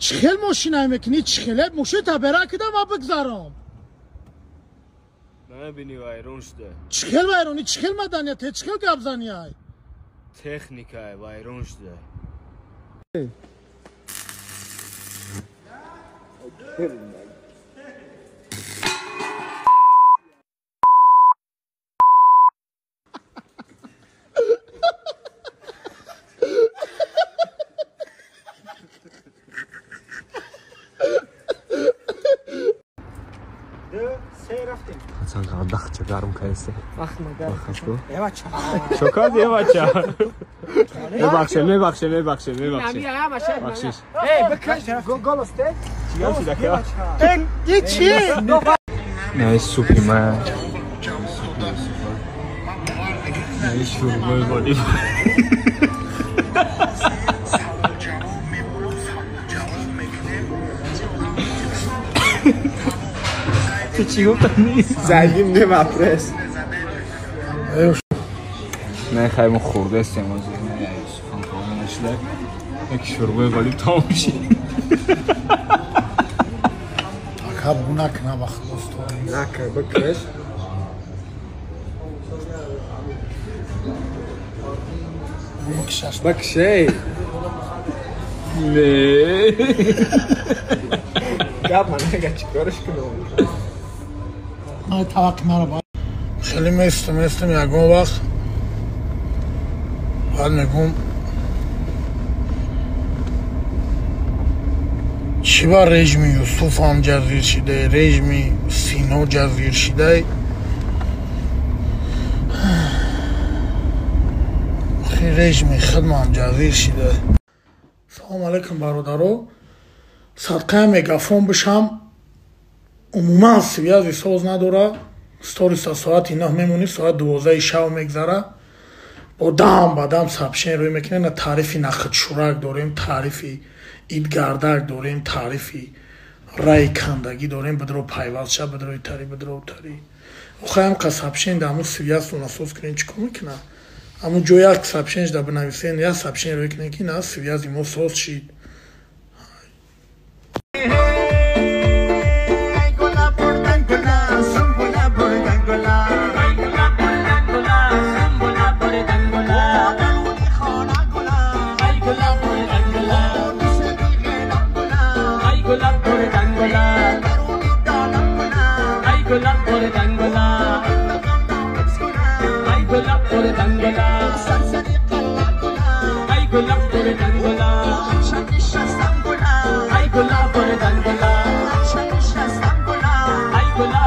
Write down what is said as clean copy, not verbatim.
چخل ماشینای میکنی چخله موشه تا برا کدام و بگذارم نبینی وایرون شده چخل وایرونی چخل مدنیت چخل گبزانی های تکنیکای وایرون شده Sen kadar çıkarım kayısı. Bakma gel. Bakasın. Evet. Çok az yavaş ya. Ne bakşın, ne bakşın, ne bakşın, ne bakşın. Bakşış. Hey, bakış. Gol usta. Çıkar şu dakika. چی؟ Ne süper ma. Ne şurba body. تو چی گفتنی؟ زنگیم نه مفرس. نه خیلی خورده استعمال نه یوسفان کامل نشده یک شوربه ولی تمام شد اکا بونک نبخت دوستان نکه بکش. بکشش بکشی. نه گاب من نگه چیکارش کنم. من توقع نرو خیلی میستم یکم وقت بعد میگم چی با رژیم یوسف هم جزیر شده رژیم سینو جزیر شده خیلی رژیم خدمه هم جزیر شده سلام علیکم برادرو صدقه میگافون بشم عموما سویازی سوز نداره ستوریستا ساعتی 9 میمونی ساعت 12 شب میگذره با دم سبشین روی میکنه نه تعریفی نخد شورک داریم تعریفی ایدگردک داریم تعریفی رای کندگی داریم بدرو پایواز شب بدروی تری خواهیم که سبشین دامو سویاز رو نسوز کنین چکو میکنه اما جویا که سبشینش دا بنویسین یا سبشین روی کنین که نه سویازی مو سوز شید I